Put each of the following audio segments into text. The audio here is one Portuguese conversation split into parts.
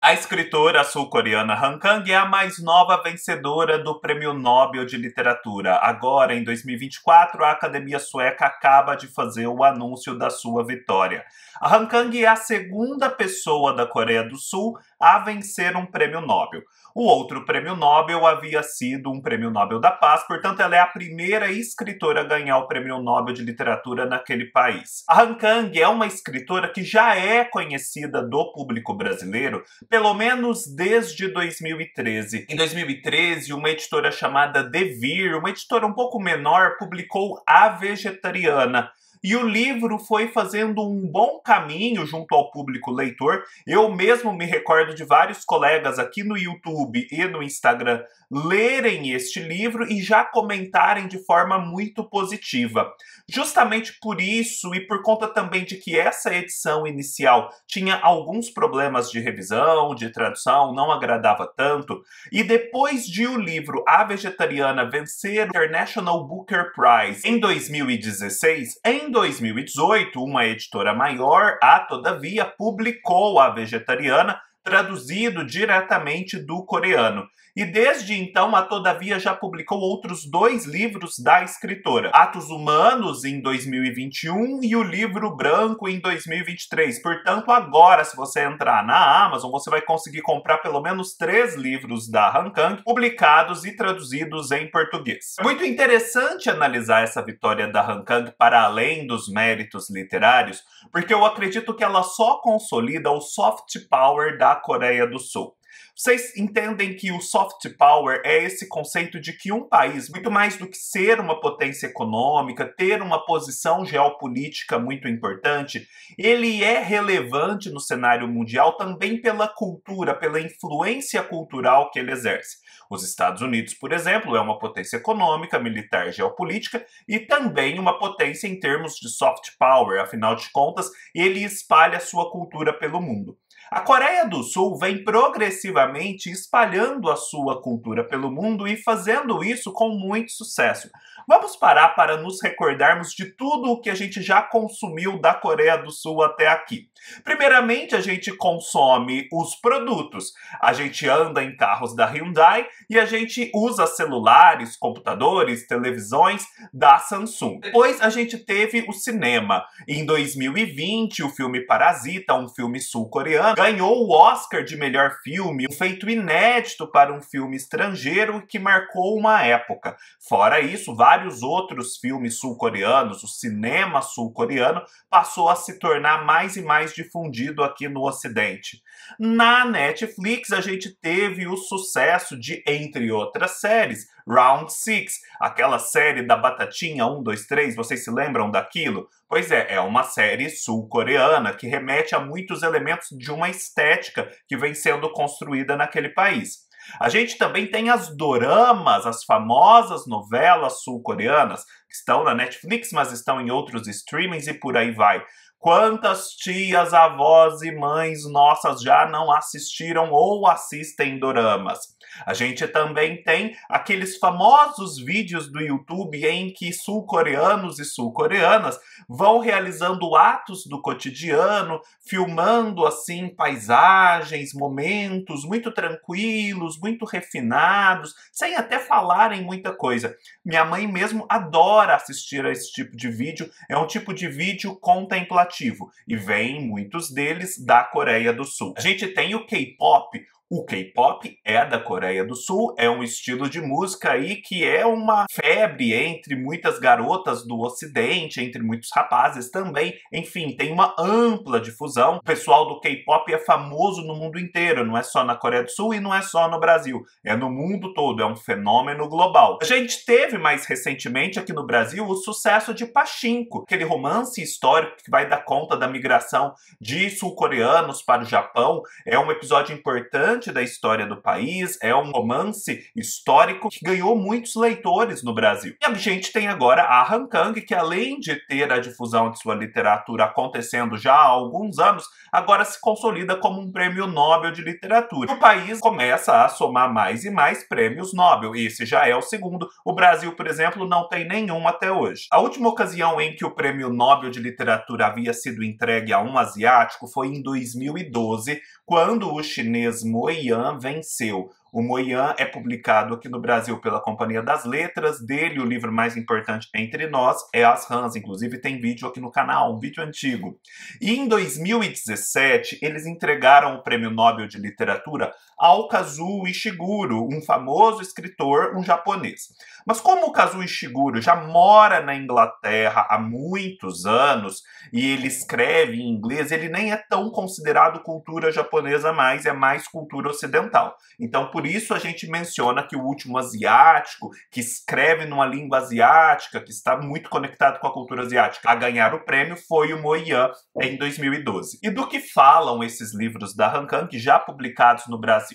A escritora sul-coreana Han Kang é a mais nova vencedora do Prêmio Nobel de Literatura. Agora, em 2024, a Academia Sueca acaba de fazer o anúncio da sua vitória. A Han Kang é a segunda pessoa da Coreia do Sul a vencer um prêmio Nobel. O outro prêmio Nobel havia sido um prêmio Nobel da Paz, portanto ela é a primeira escritora a ganhar o prêmio Nobel de Literatura naquele país. A Han Kang é uma escritora que já é conhecida do público brasileiro, pelo menos desde 2013. Em 2013, uma editora chamada Devir, uma editora um pouco menor, publicou A Vegetariana. E o livro foi fazendo um bom caminho junto ao público leitor. Eu mesmo me recordo de vários colegas aqui no YouTube e no Instagram lerem este livro e já comentarem de forma muito positiva. Justamente por isso e por conta também de que essa edição inicial tinha alguns problemas de revisão, de tradução, não agradava tanto, e depois de o livro A Vegetariana vencer o International Booker Prize em 2016, em 2018, uma editora maior, a Todavia, publicou A Vegetariana, traduzido diretamente do coreano. E desde então, a Todavia já publicou outros 2 livros da escritora. Atos Humanos, em 2021, e o Livro Branco, em 2023. Portanto, agora, se você entrar na Amazon, você vai conseguir comprar pelo menos 3 livros da Han Kang, publicados e traduzidos em português. É muito interessante analisar essa vitória da Han Kang para além dos méritos literários, porque eu acredito que ela só consolida o soft power da Coreia do Sul. Vocês entendem que o soft power é esse conceito de que um país, muito mais do que ser uma potência econômica, ter uma posição geopolítica muito importante, ele é relevante no cenário mundial também pela cultura, pela influência cultural que ele exerce. Os Estados Unidos, por exemplo, é uma potência econômica, militar, geopolítica e também uma potência em termos de soft power, afinal de contas, ele espalha sua cultura pelo mundo. A Coreia do Sul vem progressivamente espalhando a sua cultura pelo mundo e fazendo isso com muito sucesso. Vamos parar para nos recordarmos de tudo o que a gente já consumiu da Coreia do Sul até aqui. Primeiramente, a gente consome os produtos. A gente anda em carros da Hyundai e a gente usa celulares, computadores, televisões da Samsung. Depois, a gente teve o cinema. Em 2020, o filme Parasita, um filme sul-coreano, ganhou o Oscar de melhor filme, um feito inédito para um filme estrangeiro que marcou uma época. Fora isso, vários outros filmes sul-coreanos, o cinema sul-coreano passou a se tornar mais e mais difundido aqui no Ocidente. Na Netflix, a gente teve o sucesso de, entre outras séries, Round 6, aquela série da Batatinha 1, 2, 3, vocês se lembram daquilo? Pois é uma série sul-coreana que remete a muitos elementos de uma estética que vem sendo construída naquele país. A gente também tem as doramas, as famosas novelas sul-coreanas, que estão na Netflix, mas estão em outros streamings e por aí vai. Quantas tias, avós e mães nossas já não assistiram ou assistem doramas? A gente também tem aqueles famosos vídeos do YouTube em que sul-coreanos e sul-coreanas vão realizando atos do cotidiano, filmando assim paisagens, momentos muito tranquilos, muito refinados, sem até falarem muita coisa. Minha mãe mesmo adora assistir a esse tipo de vídeo, é um tipo de vídeo contemplativo e vem muitos deles da Coreia do Sul. A gente tem o K-pop. O K-pop é da Coreia do Sul, é um estilo de música aí que é uma febre entre muitas garotas do Ocidente, entre muitos rapazes também. Enfim, tem uma ampla difusão. O pessoal do K-pop é famoso no mundo inteiro, não é só na Coreia do Sul e não é só no Brasil. É no mundo todo, é um fenômeno global. A gente teve mais recentemente aqui no Brasil o sucesso de Pachinko, aquele romance histórico que vai dar conta da migração de sul-coreanos para o Japão. É um episódio importante importante da história do país, é um romance histórico que ganhou muitos leitores no Brasil. E a gente tem agora a Han Kang, que além de ter a difusão de sua literatura acontecendo já há alguns anos, agora se consolida como um prêmio Nobel de literatura. O país começa a somar mais e mais prêmios Nobel, e esse já é o segundo. O Brasil, por exemplo, não tem nenhum até hoje. A última ocasião em que o prêmio Nobel de literatura havia sido entregue a um asiático foi em 2012, quando o chinês Mo Yan venceu. O Mo Yan é publicado aqui no Brasil pela Companhia das Letras. Dele, o livro mais importante entre nós é As Rãs. Inclusive tem vídeo aqui no canal, um vídeo antigo. E em 2017, eles entregaram o Prêmio Nobel de Literatura ao Kazuo Ishiguro, um famoso escritor, um japonês. Mas como o Kazuo Ishiguro já mora na Inglaterra há muitos anos e ele escreve em inglês, ele nem é tão considerado cultura japonesa mais, é mais cultura ocidental. Então, por isso a gente menciona que o último asiático, que escreve numa língua asiática, que está muito conectado com a cultura asiática, a ganhar o prêmio foi o Mo Yan em 2012. E do que falam esses livros da Han Kang já publicados no Brasil?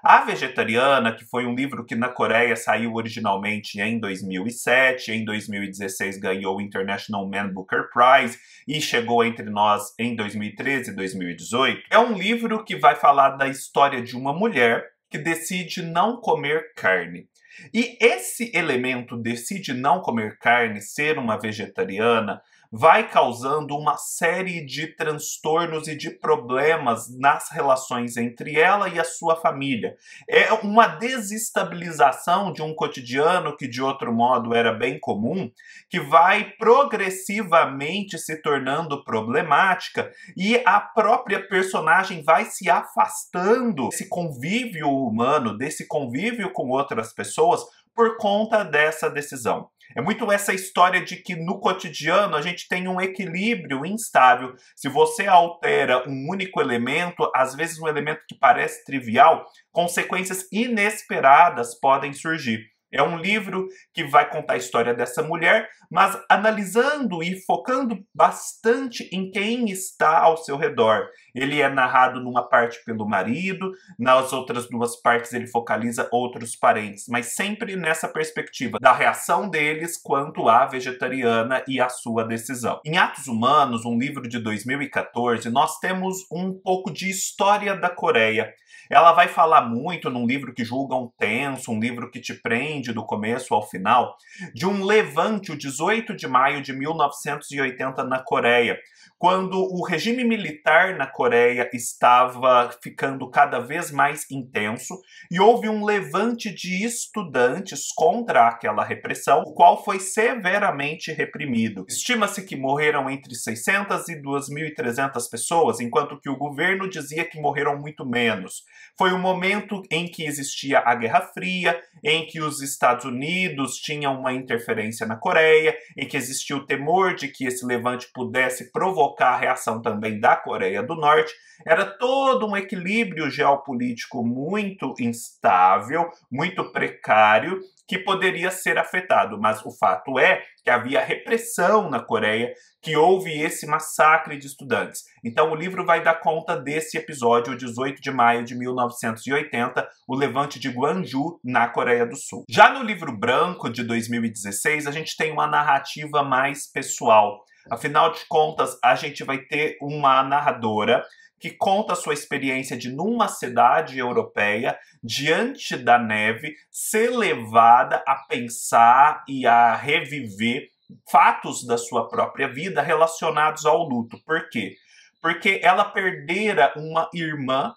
A Vegetariana, que foi um livro que na Coreia saiu originalmente em 2007, em 2016 ganhou o International Man Booker Prize e chegou entre nós em 2013 e 2018, é um livro que vai falar da história de uma mulher que decide não comer carne. E esse elemento, decide não comer carne, ser uma vegetariana, vai causando uma série de transtornos e de problemas nas relações entre ela e a sua família. É uma desestabilização de um cotidiano que de outro modo era bem comum, que vai progressivamente se tornando problemática e a própria personagem vai se afastando desse convívio humano, desse convívio com outras pessoas por conta dessa decisão. É muito essa história de que no cotidiano a gente tem um equilíbrio instável. Se você altera um único elemento, às vezes um elemento que parece trivial, consequências inesperadas podem surgir. É um livro que vai contar a história dessa mulher, mas analisando e focando bastante em quem está ao seu redor. Ele é narrado numa parte pelo marido, nas outras duas partes ele focaliza outros parentes, mas sempre nessa perspectiva da reação deles quanto à vegetariana e à sua decisão. Em Atos Humanos, um livro de 2014, nós temos um pouco de história da Coreia. Ela vai falar muito num livro que julga um tenso, um livro que te prende do começo ao final, de um levante, o 18 de maio de 1980 na Coreia, quando o regime militar na Coreia estava ficando cada vez mais intenso e houve um levante de estudantes contra aquela repressão, o qual foi severamente reprimido. Estima-se que morreram entre 600 e 2.300 pessoas, enquanto que o governo dizia que morreram muito menos. Foi um momento em que existia a Guerra Fria, em que os Estados Unidos tinham uma interferência na Coreia, em que existia o temor de que esse levante pudesse provocar a reação também da Coreia do Norte. Era todo um equilíbrio geopolítico muito instável, muito precário, que poderia ser afetado. Mas o fato é que havia repressão na Coreia, que houve esse massacre de estudantes. Então o livro vai dar conta desse episódio, 18 de maio de 1980, o levante de Gwangju, na Coreia do Sul. Já no livro branco de 2016, a gente tem uma narrativa mais pessoal. Afinal de contas, a gente vai ter uma narradora que conta a sua experiência de, numa cidade europeia, diante da neve, ser levada a pensar e a reviver fatos da sua própria vida relacionados ao luto. Por quê? Porque ela perdera uma irmã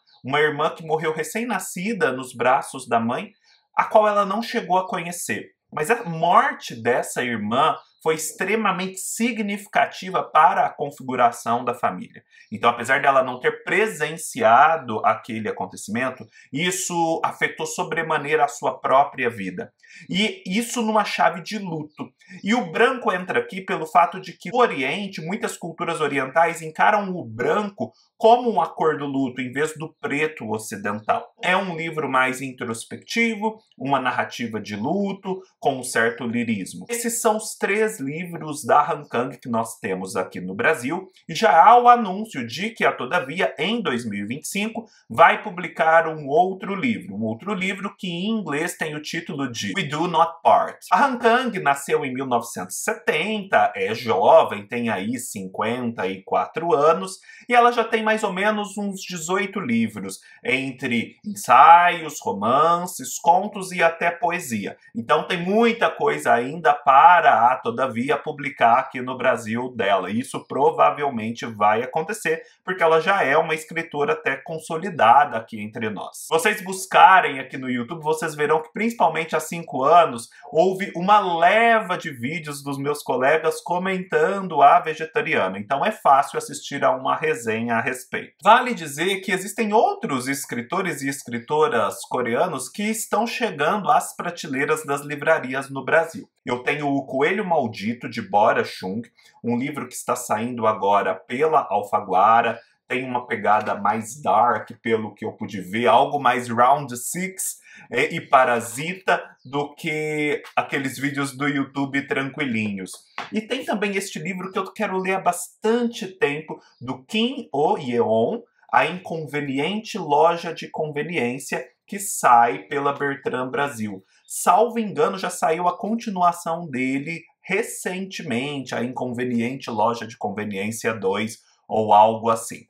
que morreu recém-nascida nos braços da mãe, a qual ela não chegou a conhecer. Mas a morte dessa irmã foi extremamente significativa para a configuração da família. Então, apesar dela não ter presenciado aquele acontecimento, isso afetou sobremaneira a sua própria vida. E isso numa chave de luto. E o branco entra aqui pelo fato de que no Oriente, muitas culturas orientais encaram o branco como uma cor do luto, em vez do preto ocidental. É um livro mais introspectivo, uma narrativa de luto, com um certo lirismo. Esses são os três 3 livros da Han Kang que nós temos aqui no Brasil, e já há o anúncio de que a Todavia, em 2025, vai publicar um outro livro que em inglês tem o título de We Do Not Part. A Han Kang nasceu em 1970, é jovem, tem aí 54 anos, e ela já tem mais ou menos uns 18 livros, entre ensaios, romances, contos e até poesia. Então tem muita coisa ainda para a Todavia publicar aqui no Brasil dela. E isso provavelmente vai acontecer, porque ela já é uma escritora até consolidada aqui entre nós. Se vocês buscarem aqui no YouTube, vocês verão que principalmente há 5 anos houve uma leva de vídeos dos meus colegas comentando a Vegetariana. Então é fácil assistir a uma resenha a respeito. Vale dizer que existem outros escritores e escritoras coreanos que estão chegando às prateleiras das livrarias no Brasil. Eu tenho O Coelho Maldito, de Bora Chung, um livro que está saindo agora pela Alfaguara, tem uma pegada mais dark, pelo que eu pude ver, algo mais Round Six e Parasita do que aqueles vídeos do YouTube tranquilinhos. E tem também este livro que eu quero ler há bastante tempo, do Kim Oh-yeon, A Inconveniente Loja de Conveniência, que sai pela Bertrand Brasil. Salvo engano, já saiu a continuação dele recentemente, A Inconveniente Loja de Conveniência 2, ou algo assim.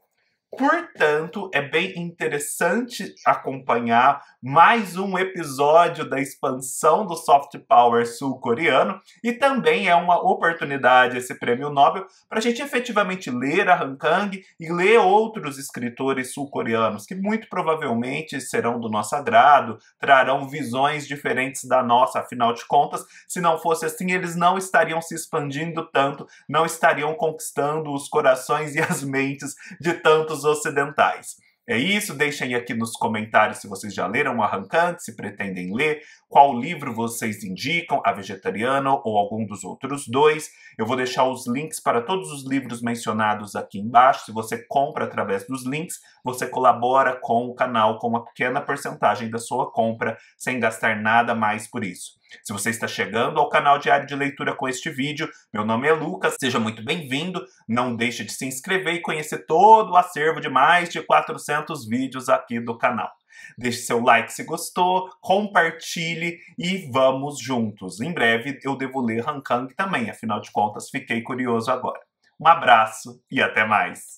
Portanto, é bem interessante acompanhar mais um episódio da expansão do soft power sul-coreano, e também é uma oportunidade esse prêmio Nobel para a gente efetivamente ler a Han Kang e ler outros escritores sul-coreanos que muito provavelmente serão do nosso agrado, trarão visões diferentes da nossa. Afinal de contas, se não fosse assim, eles não estariam se expandindo tanto, não estariam conquistando os corações e as mentes de tantos ocidentais. É isso, deixem aqui nos comentários se vocês já leram a Han Kang, se pretendem ler, qual livro vocês indicam, A Vegetariana ou algum dos outros 2. Eu vou deixar os links para todos os livros mencionados aqui embaixo. Se você compra através dos links, você colabora com o canal com uma pequena porcentagem da sua compra, sem gastar nada mais por isso. Se você está chegando ao canal Diário de Leitura com este vídeo, meu nome é Lucas, seja muito bem-vindo, não deixe de se inscrever e conhecer todo o acervo de mais de 400 vídeos aqui do canal. Deixe seu like se gostou, compartilhe e vamos juntos. Em breve eu devo ler Han Kang também, afinal de contas fiquei curioso agora. Um abraço e até mais!